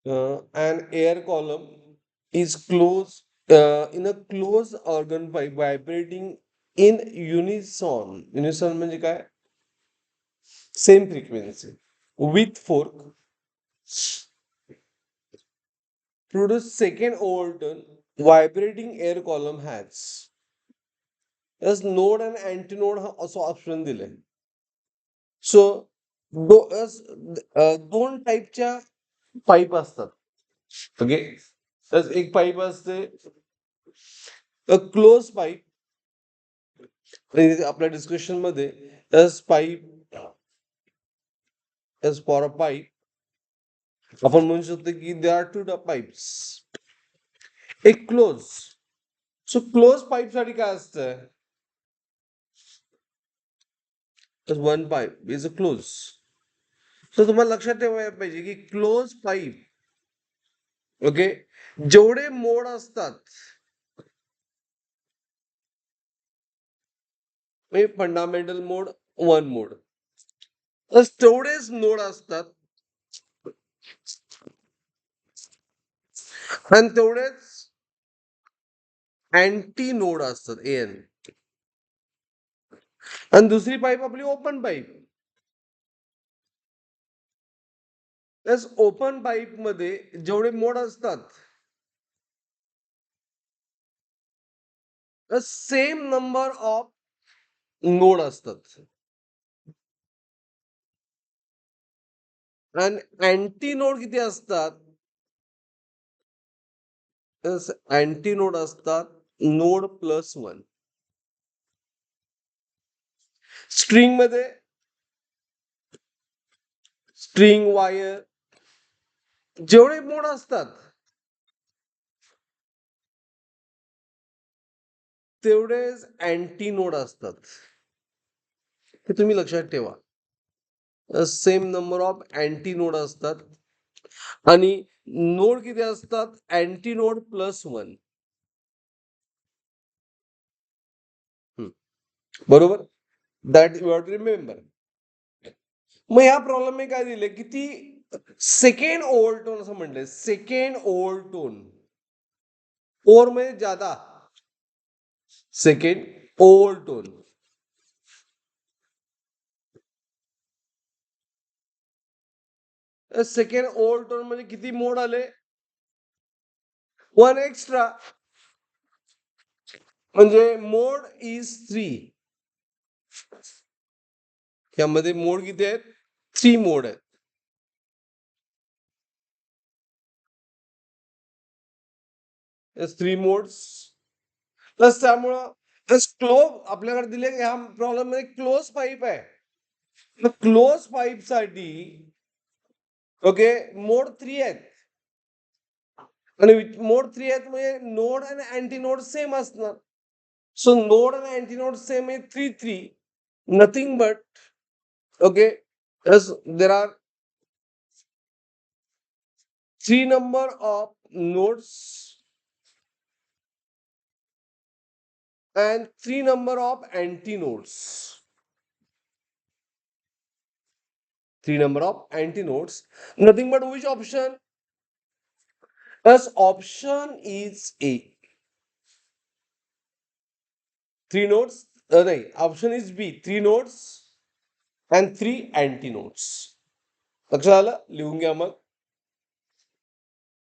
An air column is closed in a closed organ pipe vibrating in unison. Unison म्हणजे काय? Same frequency. With fork, produce second overtone vibrating air column has. As node and antinode हा असं option दिलंय. So दोन टाईपच्या pipe असतात. Okay, तर एक पाईप असते क्लोज पाईप. आपल्या डिस्कशन मध्ये as pipe as for a pipe आपण म्हणू शकतो की they are two the pipes. एक क्लोज. सो क्लोज पाईप साठी काय असतं? One pipe is a close. तर तुम्हाला लक्षात ठेवायला पाहिजे की क्लोज पाईप, ओके, जेवढे मोड असतात फंडामेंटल मोड, वन मोड, तेवढेच नोड असतात आणि तेवढेच अँटी नोड असतात एन. आणि दुसरी पाईप आपली ओपन पाईप. ओपन पाईप मध्ये जेवढे मोड असतात सेम नंबर ऑफ नोड असतात. आणि अँटी नोड किती असतात? अँटी नोड असतात नोड प्लस वन. स्ट्रिंग मध्ये स्ट्रिंग वायर जेवढे मोड असतात तेवढेच अँटी नोड असतात. हे तुम्ही लक्षात ठेवा. Same number of anti node असतात आणि नोड किती असतात? Anti node plus one. बरोबर? That you have to remember. मग या प्रॉब्लेम काय दिले? किती सेकंड ओव्हरटोन असं म्हणलंय. सेकंड ओव्हरटोन. ओव्हर म्हणजे ज्यादा. सेकंड ओव्हरटोन. सेकंड ओव्हरटोन म्हणजे किती मोड आले? One extra. म्हणजे मोड इज 3. यामध्ये मोड किती आहेत? 3 मोड आहेत. Three modes. प्लस त्यामुळं क्लोज आपल्याकडे दिले ह्या प्रॉब्लेम मध्ये क्लोज पाईप आहे. क्लोज पाईप साठी ओके मोड 3 आहेत. आणि मोड 3 आहेत म्हणजे नोड आणि अँटी नोड सेम असणार. सो नोड आणि अँटी नोड सेम आहे 3 nothing but okay there are 3 number of nodes and 3 number of antinodes. 3 number of antinodes. Nothing but which option? As option is A. 3 nodes. नाही, option is B. 3 nodes and 3 antinodes. लक्षात आलं? लिहून घ्या मग.